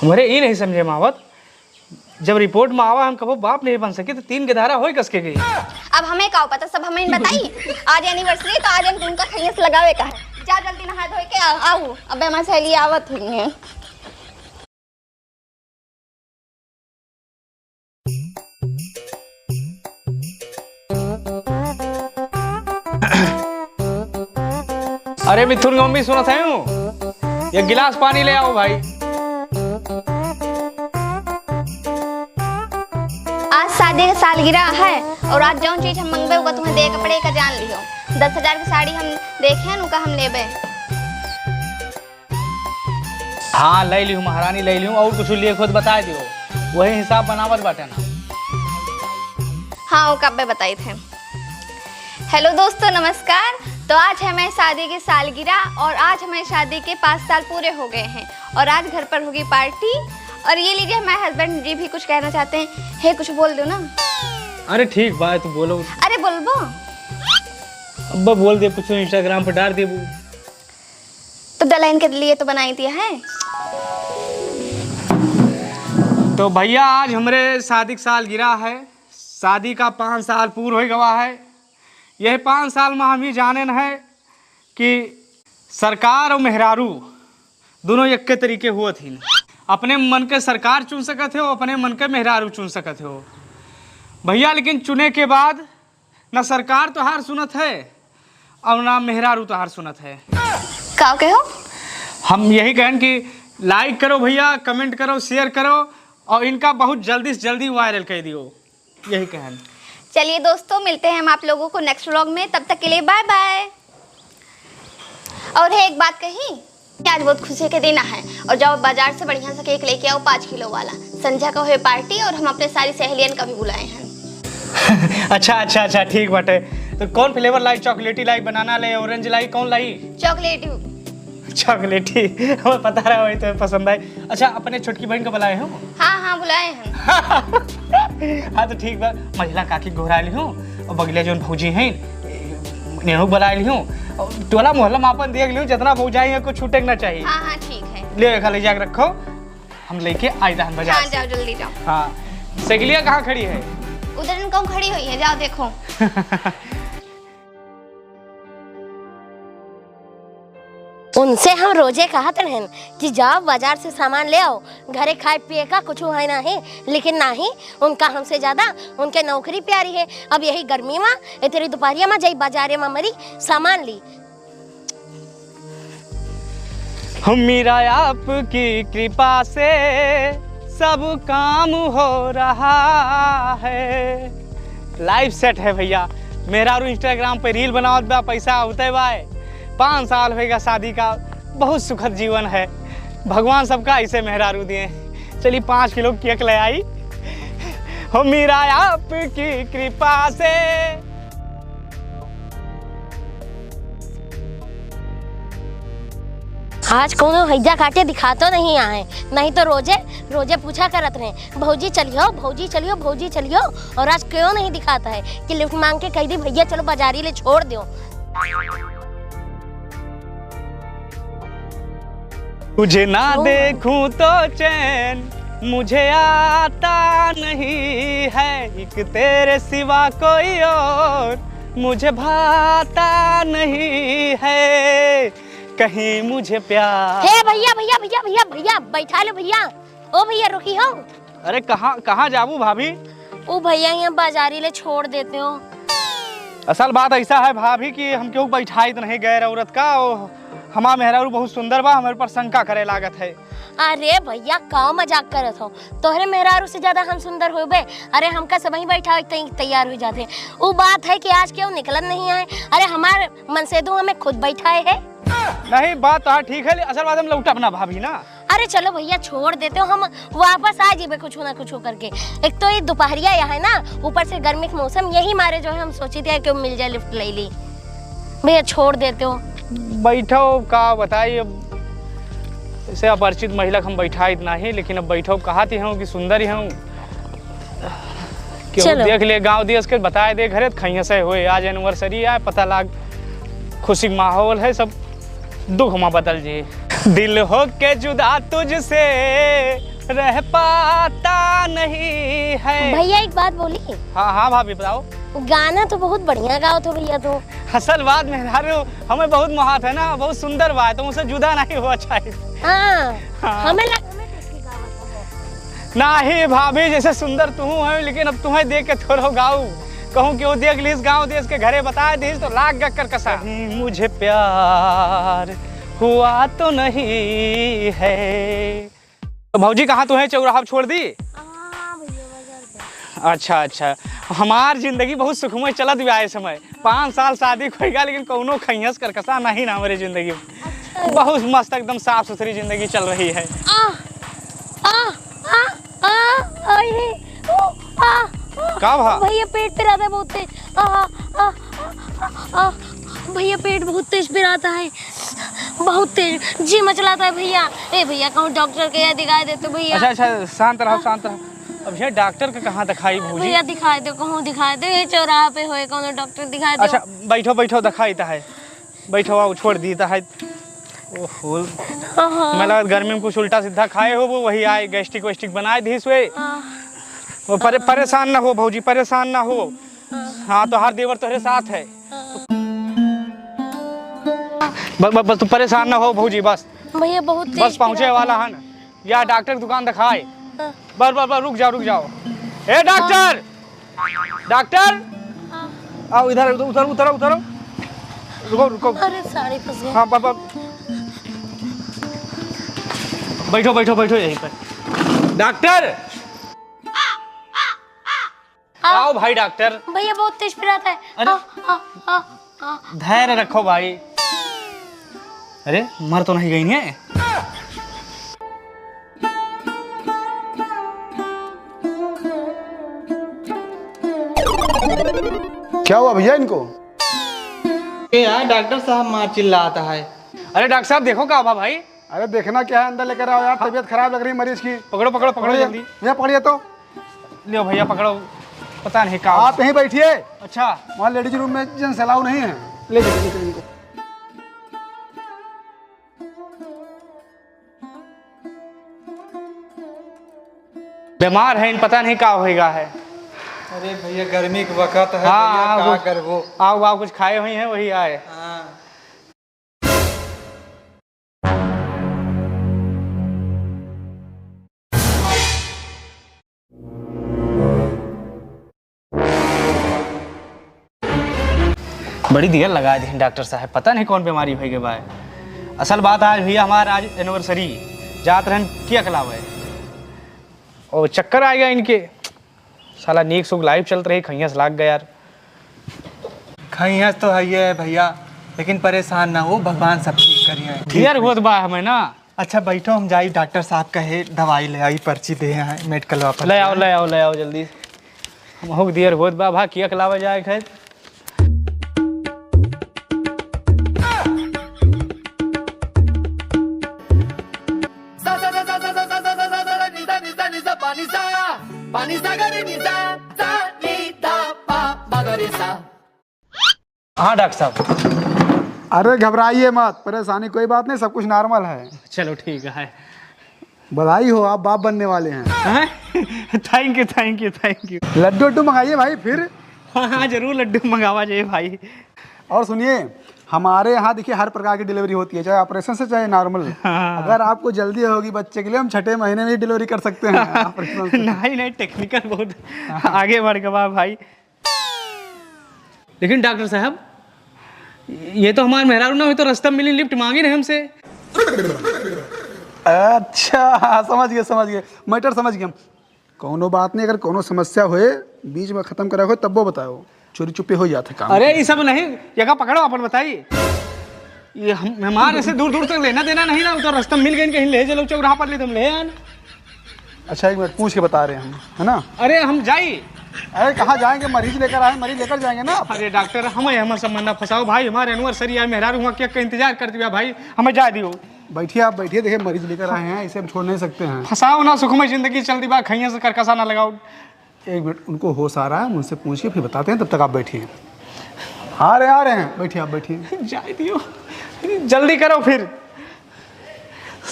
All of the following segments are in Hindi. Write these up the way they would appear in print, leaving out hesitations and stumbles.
हमारे ये नहीं समझे मावत, जब रिपोर्ट में आवा हम कबो बाप नहीं बन सके तो 3 के धारा होई कसके गई। अब हमें का पता, सब हमें बताई। आज एनिवर्सरी तो आज हम उनका खैस लगावे का है। जा जल्दी नहा धो के आओ, अब हमारी सहेली आवत हुई है। अरे मिथुन मम्मी सुना था ये गिलास पानी ले आओ भाई। आज शादी का सालगिरह है और आज जो चीज हम मंगवे होगा तुम्हें दे के पड़ेगा, जान लियो। 10,000 की साड़ी हम देखे उनका हम लेबे। हाँ ले लियो महारानी, ले लियो। और कुछ लिए खुद बता दियो, वही हिसाब बनावत बाटे ना। हाँ वो कब बताए थे। हेलो दोस्तों नमस्कार। तो आज है हमारी शादी की सालगिरह और आज हमारी शादी के 5 साल पूरे हो गए हैं और आज घर पर होगी पार्टी। और ये लीजिए हमारे हस्बैंड जी भी कुछ कहना चाहते हैं। हे कुछ बोल दो ना। अरे ठीक बात, तू बोलो। अरे बोलबो। अब्बा बोल दे, कुछ इंस्टाग्राम पर डाल दे। तो डलाइन के लिए तो बनाई दिया है। तो भैया आज हमारे शादी की सालगिरह है। शादी का 5 साल पूरा हो गवा है। यह 5 साल में हम ही जाने न है कि सरकार और मेहरारू दोनों एक के तरीके हुए थी। अपने मन के सरकार चुन सकते हो, अपने मन के मेहरारू चुन सकते हो भैया। लेकिन चुने के बाद ना सरकार तो हार सुनत है और ना मेहरारू तो हार सुनत है। क्या कहो? हम यही कहें कि लाइक करो भैया, कमेंट करो, शेयर करो और इनका बहुत जल्दी से जल्दी वायरल कर दियो, यही कहें। चलिए दोस्तों मिलते हैं हम आप लोगों को नेक्स्ट व्लॉग में, तब तक के लिए बाय बाय। और है एक बात कही, आज बहुत खुशी के दिन है और जाओ बाजार से बढ़िया सा केक लेके आओ 5 किलो वाला। संध्या का हुए पार्टी और हम अपने सारी सहेलियन का भी बुलाए हैं। अच्छा ठीक बाटे। तो कौन फ्लेवर लाई? चॉकलेटी लाई, बनाना लाई, ऑरेंज लाई, कौन लाई? चॉकलेटी हमें पता रहा वही तो पसंद आए। अच्छा अपने छोटकी बहन को बुलाए हो? हाँ बुलाए हैं। हाँ तो ठीक बा। महिला काकी घोरा ली हूँ और बगले जो भौजी हैं नेहू बुला ली हूँ। टोला मोहल्ला में अपन देख लियो, जितना भौजाई है कुछ छूटे ना चाहिए। हाँ ठीक है। ले खाली जाकर रखो, हम लेके आई रहन बाजार। हाँ जाओ जल्दी जाओ। हाँ सगलिया कहाँ खड़ी है? उधर कौन खड़ी हुई है, जाओ देखो। उनसे हम रोजे कहत रहन कि जाओ बाजार से सामान ले आओ, घरे खाए पिए का कुछ है ना है। लेकिन नहीं, उनका हमसे ज्यादा उनके नौकरी प्यारी है। अब यही गर्मी में इतनी दोपहरिया में जाई बाजारे में मरी सामान ली। मीरा आपकी कृपा से सब काम हो रहा है। लाइव सेट है भैया। मेहरारू इंस्टाग्राम पे रील बनावत बा, पैसा होते बा। 5 साल होगा शादी का, बहुत सुखद जीवन है। भगवान सबका ऐसे मेहरारू दिए। चलिए 5 किलो केक ले आई। हो मीरा आपकी कृपा से। आज कोनो हैजा काटे दिखातो नहीं आए, नहीं तो रोजे पूछा करत रहे भौजी चलियो भौजी चलियो भौजी चलियो। और आज क्यों नहीं दिखाता है कि लिफ्ट मांग के कह दी भैया चलो बाजारी ले छोड़ दो। तुझे ना देखूं तो चैन मुझे आता नहीं है, एक तेरे सिवा कोई और मुझे भाता नहीं है, कहीं मुझे प्यार। हे भैया भैया भैया भैया भैया बैठा लो भैया। ओ भैया रुकी हो। अरे कहाँ जाबू भाभी? ओ भैया यहाँ बाजारी ले छोड़ देते हो। असल बात ऐसा है भाभी कि हम क्यों बैठाई नहीं गैर औरत का। हमारा मेहरारू बहुत सुंदर बा, हमारे पर शंका करे लागत है। अरे भैया का मजाक करत हो, तोहरे मेहरारू से ज्यादा हम सुंदर होबे। अरे हमका सब ही बैठा तैयार हो जाते। वो बात है कि आज क्यों निकलन नहीं आए। अरे हमारे मनसेदू हमें खुद बैठाए है। नहीं बात तो ठीक है, असल बात हम लौटा अपना भाभी ना। अरे चलो भैया छोड़ देते हो, हम वापस आ जीबे कुछ ना कुछ करके। एक तो ये दोपहरिया यहाँ है ना, ऊपर से गर्मी का मौसम, यही मारे जो है हम सोची थे कि मिल जाए लिफ्ट ले ली। भैया छोड़ देते हो। बैठो का बताइए, अब ऐसे अपरिचित महिला हम बैठा इतना ही, लेकिन अब बैठो कहती हूँ कि सुंदर ही हूँ। क्यों देख ले गांव देश के बताए दे घरे खैया से हुए। आज एनिवर्सरी है, पता लाग खुशी माहौल है, सब दुख में बदल जी। दिल हो के जुदा तुझसे रह पाता नहीं है। भैया एक बात बोली। हाँ हाँ भाभी बताओ। गाना तो बहुत बढ़िया गाओ तो भैया तो। असल बात मेहरारू हमें बहुत मोहात है ना, बहुत सुंदर बात, तो मुझसे जुदा नहीं हुआ चाहिए। हाँ, हाँ। हमें कैसी गावत हो। नहीं भाभी, जैसे सुंदर तू है, लेकिन अब तुम्हें देख के थोड़ा गाऊं, कहूँ कि वो देख लीस गाँव देश के घरे बताए दीस तो लाग गक कर कसा। मुझे प्यार हुआ तो नहीं है। तो भौजी कहाँ तू है, चौराहा पे छोड़ दी? अच्छा अच्छा, हमार जिंदगी बहुत सुखमय चलत भी आए समय 5 साल शादी होगा, लेकिन कौनो खैयस कर कसा नहीं ना हमारी जिंदगी में। अच्छा। बहुत मस्त एकदम साफ सुथरी जिंदगी चल रही है। का भा? भैया पेट पिराता है बहुत तेज। भैया पेट बहुत तेज पिराता है, बहुत तेज जी मचलाता है भैया। ए भैया कहूँ डॉक्टर के यहाँ दिखाई दे तो भैया। अच्छा अच्छा, शांत रहो शांत रहो। अब ये डॉक्टर का कहाँ दिखाई भौजी? भैया दिखाई दो, कहूँ दिखाई दो, ये चौराहा पे होए कौन डॉक्टर दिखाई दो। अच्छा बैठो बैठो, दिखाई है, बैठो आओ, छोड़ दी है। ओहो, मैं लगा गर्मी में कुछ उल्टा सीधा खाए हो, वो वही आए गैस्ट्रिक वेस्ट्रिक बनाए दी हुए। वो परेशान ना हो भौजी, परेशान ना हो। हाँ तो हर देवर तुम्हारे साथ है। बस तू परेशान ना हो भौजी, बस भैया बहुत बस पहुँचे वाला है ना, या डॉक्टर दुकान दिखाए। बस रुक जाओ। ए डॉक्टर, डॉक्टर आओ इधर, उतरो। रुको। अरे साड़ी फंस गई। हाँ बैठो यहीं पर। डॉक्टर आओ भाई डॉक्टर। भैया बहुत तेज पिराता है। अरे धैर्य रखो भाई। अरे मर तो नहीं गई है? क्या हुआ भैया इनको? यार डॉक्टर साहब मार चिल्लाता है। अरे डॉक्टर साहब देखो क्या हुआ भाई? अरे देखना क्या है, अंदर लेकर आओ यार, तबीयत खराब लग रही है मरीज की। पकड़ो जल्दी। भैया पकड़िए तो। लियो भैया पकड़ो, पता नहीं क्या। आप यहीं बैठिए। अच्छा, वहाँ लेडीज रूम में जेंट्स अलाउ नहीं है। ले जाइए इनको। बीमार है, पता नहीं क्या होएगा है। अरे भैया गर्मी के वक्त है। हाँ, भैया क्या कर वो। आओ कुछ खाए हुए हैं वही आए। हाँ। बड़ी देर लगा दी डॉक्टर साहब, पता नहीं कौन बीमारी हो गई बा। असल बात आज भैया हमारा आज एनिवर्सरी जात रहन किया कलाव है, और चक्कर आ गया इनके। साला नीक सुख लाइफ चल रही, खैयस लाग गया यार। खैयस तो है ये भैया, लेकिन परेशान ना हो, भगवान सब ठीक करिए। क्लियर होत बा हमें ना। अच्छा बैठो, हम जाई डॉक्टर साहब कहे दवाई ले आई, पर्ची दे हैं मेडिकल वापस। ले आओ जल्दी। हम हो देर होत बा भा, किया कलावा जाए खैर। हाँ डॉक्टर साहब। अरे घबराइए मत, परेशानी कोई बात नहीं, सब कुछ नॉर्मल है। चलो ठीक है। बधाई हो, आप बाप बनने वाले हैं। Thank you. लड्डू वड्डू मंगाइए भाई फिर। हाँ जरूर लड्डू मंगावा जाए भाई। और सुनिए, हमारे यहाँ देखिए हर प्रकार की डिलीवरी होती है, चाहे ऑपरेशन से चाहे नॉर्मल। हाँ। अगर आपको जल्दी होगी बच्चे के लिए, हम 6 महीने में ही डिलीवरी कर सकते हैं ऑपरेशन से। नहीं टेक्निकल बहुत आगे बढ़ गया भाई। लेकिन डॉक्टर साहब, ये तो हमारे मेहरारू ना हुई तो रास्ता में मिली लिफ्ट मांगी नहीं हमसे। अच्छा समझ गए, मैटर समझ गए हम। कोनो बात नहीं, अगर कोनो समस्या होए बीच में खत्म करा हो तब वो बताओ, चोरी चुपे हो जाते काम। अरे ये सब नहीं, जगह पकड़ो अपन बताइए। ये हम हमारे ऐसे दूर तक लेना देना नहीं ना, तो रास्ता मिल गई कहीं ले चलो, चौराहा पर ले तुम ले आना। अच्छा 1 मिनट पूछ के बता रहे हैं हम, है ना? अरे हम जाइए। अरे कहाँ जाएंगे, मरीज लेकर आए, मरीज लेकर जाएंगे ना। अरे डॉक्टर हमें सम्मान ना फंसाओ भाई, हमारे एनिवर्सरी है, मेहरारू हुआ क्या इंतजार कर दिया भाई, हमें जा दियो। बैठिए आप बैठिए, देखिए मरीज लेकर आए हैं, इसे हम छोड़ नहीं सकते हैं। फंसाओ ना, सुखमय जिंदगी चलती बा, खैया से करकसा ना लगाओ। 1 मिनट, उनको होश आ रहा है, उनसे पूछ के फिर बताते हैं, तब तक आप बैठिए। आ रहे हैं, बैठिए आप बैठिए। जा दियो, जल्दी करो फिर,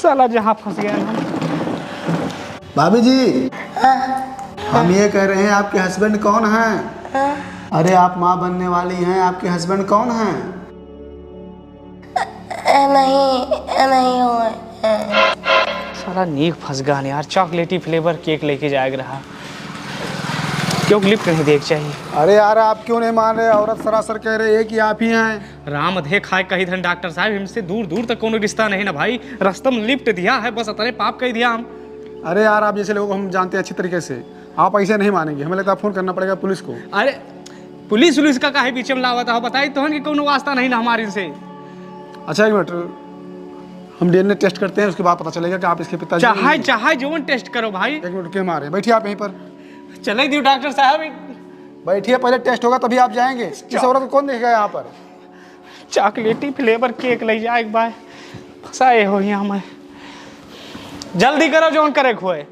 साला जहाँ फंस गया हम। भाभी जी, हम ये कह रहे हैं आपके हस्बैंड कौन हैं? अरे आप माँ बनने वाली हैं, आपके हस्बैंड कौन हैं? नहीं हुए। सारा नीक फंस गया यार। चॉकलेटी फ्लेवर केक लेके जाएगा रहा, क्यों लिफ्ट नहीं देख चाहिए। अरे यार आप क्यों नहीं मान रहे? औरत सरासर कह रही है कि आप ही हैं। राम दे खाए कही धन डॉक्टर साहब, हमसे दूर दूर तक कोनो रिश्ता नहीं ना भाई। रस्तम लिफ्ट दिया है, बस अतरे पाप कह दिया हम। अरे यार आप जैसे लोगों को हम जानते हैं अच्छी तरीके से, आप ऐसे नहीं मानेंगे। हमें लगता है फ़ोन करना पड़ेगा पुलिस को। अरे पुलिस का काहे बीच में लावता हो? बताई तो कि कोनो वास्ता नहीं ना हमारे से। अच्छा एक मिनट, हम डीएनए टेस्ट करते हैं, उसके बाद पता चलेगा कि आप इसके पिताजी। चाहे जोन टेस्ट करो भाई। एक मिनट के मारे, बैठिए आप यहीं पर। चले दियो डॉक्टर साहब। बैठिए, पहले टेस्ट होगा तभी आप जाएंगे। इस औरत को कौन देखेगा यहाँ पर? चॉकलेटी फ्लेवर केक ले जाए एक बार, फंसाए हो यहाँ में। जल्दी करो जोन करे खोए।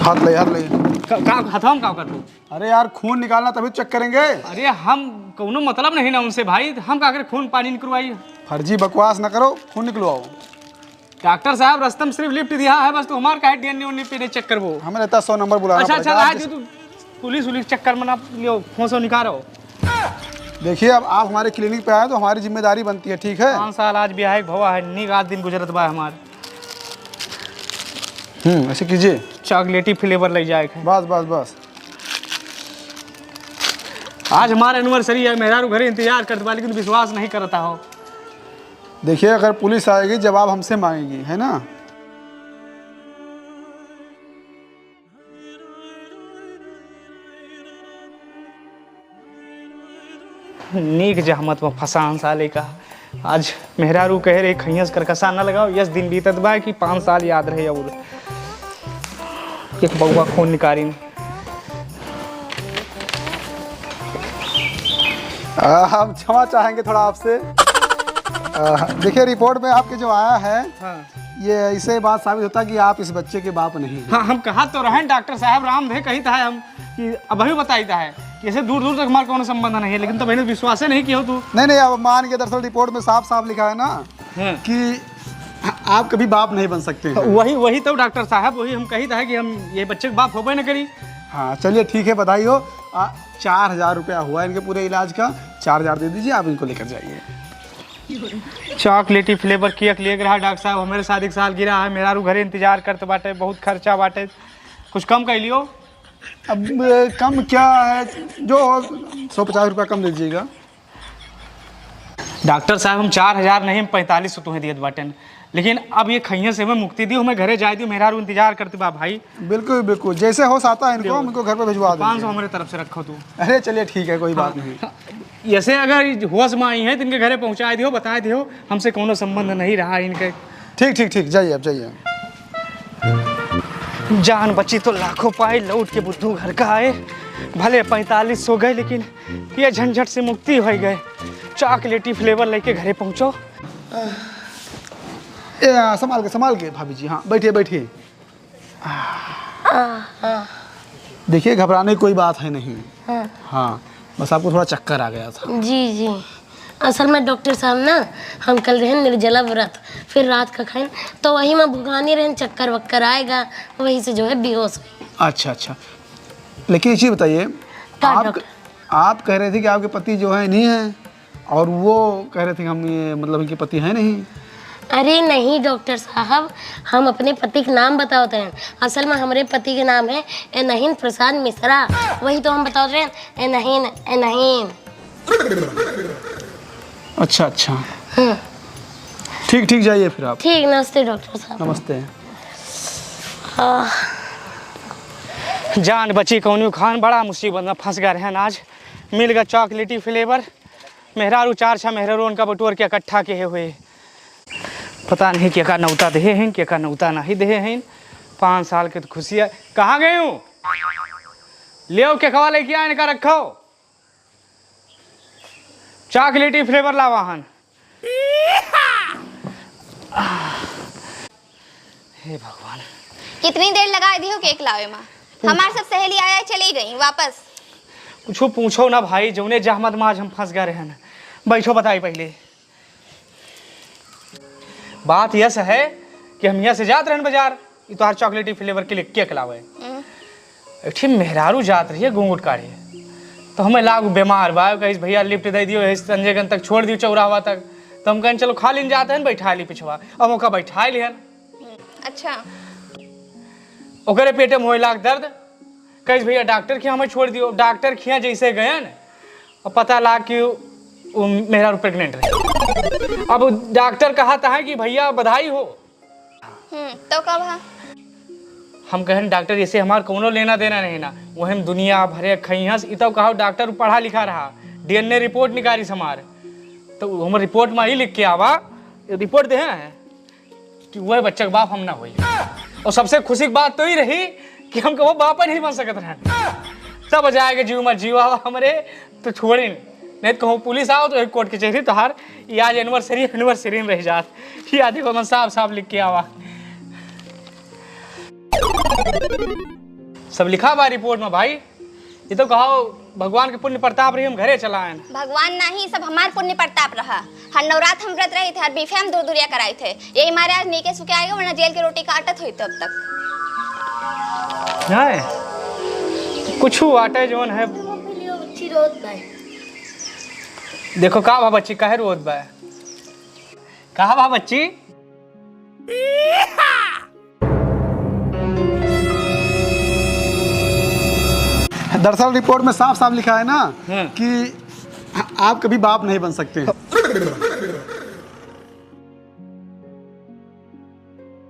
हाथ ले हथम का कर दो। अरे यार खून निकालना तभी चेक करेंगे। अरे हम कोनो मतलब नहीं ना उनसे भाई, हम का कर खून पानी निकलवाई। फर्जी बकवास ना करो, खून निकलवाओ। डॉक्टर साहब रस्तम सिर्फ लिफ्ट दिया है बस, तो हमारे का डीएनए उन्हें पे चेक करबो। हमें लगता है 100 नंबर बुलाना अच्छा पड़ेगा। अच्छा तू पुलिस चक्कर में ना लियो, फोसो निकालो। देखिए अब आप हमारे क्लिनिक पे आए तो हमारी जिम्मेदारी बनती है, ठीक है? 5 साल आज ब्याह भवा है, नीक आज दिन गुजरत बा हमारे। ऐसे कीजिए। चॉकलेटी फ्लेवर ले जाए। बस बस बस। आज हमारा एनिवर्सरी है, मेहरारू घरे इंतजार करते बा, लेकिन विश्वास नहीं करता हो। देखिए अगर पुलिस आएगी जवाब हमसे मांगेगी, है ना? नीक जहमत में फसान साले का। आज मेहरारू कह रहे खैयस कर कसा न लगाओ, यस दिन बीतत बा कि 5 साल याद रहे। और एक बउआ खून निकाली। हम क्षमा चाहेंगे थोड़ा आपसे। देखिए रिपोर्ट में आपके जो आया है, हाँ। ये इससे बात साबित होता है कि आप इस बच्चे के बाप नहीं हैं। हाँ हम कहा तो रहे डॉक्टर साहब, राम भे कही था हम कि अभी बताई था है कि ऐसे दूर दूर तक हमारा कोनो संबंध नहीं है, लेकिन तो मैंने विश्वास नहीं किया तू। नहीं अब मान के दरअसल रिपोर्ट में साफ साफ लिखा है ना कि आप कभी बाप नहीं बन सकते हैं। वही तो डॉक्टर साहब, वही हम कही था कि हम ये बच्चे के बाप होबे न करी। हाँ चलिए ठीक है, बधाई हो। 4000 रुपया हुआ इनके पूरे इलाज का। 4000 दे दीजिए, आप इनको लेकर जाइए। चॉकलेटी फ्लेवर केक ले रहा डॉक्टर साहब, हमारे शादी के साल गिरा है, मेहरारू घरे इंतजार करते बाटे, बहुत खर्चा बाटे, कुछ कम कर लियो। अब कम क्या है, जो 150 रुपया कम दे दीजिएगा। डॉक्टर साहब हम 4000 नहीं, हम 4500 तुम्हें दियत बाटन, लेकिन अब ये खैया से हमें मुक्ति दी, हमें घरे जाए दी, मेहरारू इंतजार करते बा भाई। बिल्कुल बिल्कुल, जैसे हो साता है इनको, हम इनको घर पे भिजवा देंगे। 500 हमारे तरफ से रखो तू। अरे चलिए ठीक है, कोई बात नहीं। ऐसे अगर होश में आई है तो इनके घरे पहुँचा दियो, बता दियो हमसे कोनो संबंध नहीं रहा इनके। ठीक जाइए, अब जाइए। जान बची तो लाखों पाए, लौट के बुद्धू घर का आए। भले 4500 गए, लेकिन ये झंझट से मुक्ति हो गए। चॉकलेटी फ्लेवर लेके घरे पहुँचो। संभाल के भाभी जी। हाँ बैठिए। देखिए घबराने की कोई बात है नहीं। हाँ बस आपको थोड़ा चक्कर आ गया था। जी असल में डॉक्टर साहब ना, हम कल रहे निर्जला व्रत, फिर रात का खाए तो वही में भुगानी रहे, चक्कर वक्कर आएगा, वही से जो है बेहोश हुई। अच्छा लेकिन एक चीज़ बताइए, आप कह रहे थे कि आपके पति जो है नहीं है, और वो कह रहे थे कि हम ये मतलब इनके पति हैं नहीं। अरे नहीं डॉक्टर साहब, हम अपने पति का नाम बताते हैं। असल में हमारे पति का नाम है एनहीन प्रसाद मिश्रा, वही तो हम बताते हैं, एनहीन। अच्छा हाँ। ठीक जाइए फिर आप। ठीक, नमस्ते डॉक्टर साहब। नमस्ते। जान बची कौन खान, बड़ा मुसीबत में फंस गया रहन। आज मिल गया चॉकलेटी फ्लेवर, मेहरारू 4 मेहरारू उनका बटोर के इकट्ठा के हुए, पता नहीं क्या का नौता दे हैं, क्या का नौता नहीं दे हैं। 5 साल के तो खुशी है। कहाँ गए हूँ, ले के खवा लेके आए, इनका रखो चॉकलेटी फ्लेवर लावाहन। हे भगवान, कितनी देर लगा दी हो केक लावे में? हमारे सब सहेली आया चली गई वापस। कुछ पूछो ना भाई, जौने जहमत में आज हम फंस गए रहन। बैठो, बताई पहले। बात यह है कि हम यहाँ से जाते रहन बाजार, ये तो हर चॉकलेटी फ्लेवर के लिए केक लावे। एक ठीक मेहरारू जात रही है घूंघट काढ़े, तो हमें लागू बीमार बा, कहीं भैया लिफ्ट दे दियो संजयगंज तक छोड़ दियो चौराहा तक, तो हम कहें चलो खा लीन जाते हैं बैठा ली पिछवा, अब मौका बैठा लिहन। अच्छा। ओकरे पेटे में होए लाग दर्द, कहीं भैया डॉक्टर के हमें छोड़ दियो। डॉक्टर खिया जैसे गए न और पता लाग कि वो मेहरारू प्रेग्नेंट रही। अब डॉक्टर कहा था कि भैया बधाई हो। तो कब है? हम कहें डॉक्टर ऐसे हमार कोनो लेना देना नहीं ना, वो हम दुनिया भरे खइहस इतो कहो डॉक्टर पढ़ा लिखा रहा, डीएनए रिपोर्ट निकाली हमार, तो हम रिपोर्ट में ही लिख के आवा रिपोर्ट दे हैं कि वह बच्चा का बाप हम ना हुई। और सबसे खुशी की बात तो ही रही कि हम वो बाप नहीं बन सकते हैं। सब जाएगा जीव मत जीवा हमारे तो छोड़े नहीं तो कहूँ पुलिस आओ तो एक कोर्ट कचहरी तो हार ये आज एनिवर्सरी में रह जात, ये आदि को मैं साफ साफ लिख के आवा। सब लिखा बा रिपोर्ट में भाई, ये तो कहो भगवान के पुण्य प्रताप रही हम घरे चला आए। भगवान नहीं, सब हमार पुण्य प्रताप रहा। हर नवरात हम व्रत रहे थे, हर बीफे हम दूर दूरिया कराए थे, यही मारे आज नीके सुखे आएगा, वरना जेल की रोटी काटत हुई तब तक। कुछ आटे जोन है देखो का बा बच्ची काहे रोत बा, कहा बा बच्ची? दरअसल रिपोर्ट में साफ साफ लिखा है ना कि आप कभी बाप नहीं बन सकते।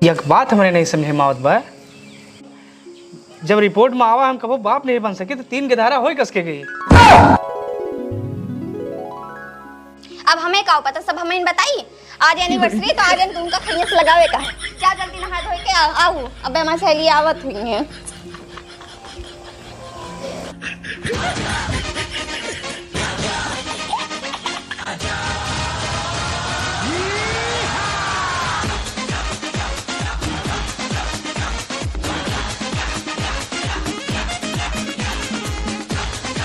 एक बात हमारे नहीं समझे मावत बा, जब रिपोर्ट में आवा हम कबो बाप नहीं बन सके तो 3 के धारा होई कसके गई। अब हमें का पता, सब हमें बताई। आज एनिवर्सरी तो आज तुमका खैस लगावे का है। क्या जल्दी नहा धोई के आओ, अब हमारी सहेली आवत हुई है।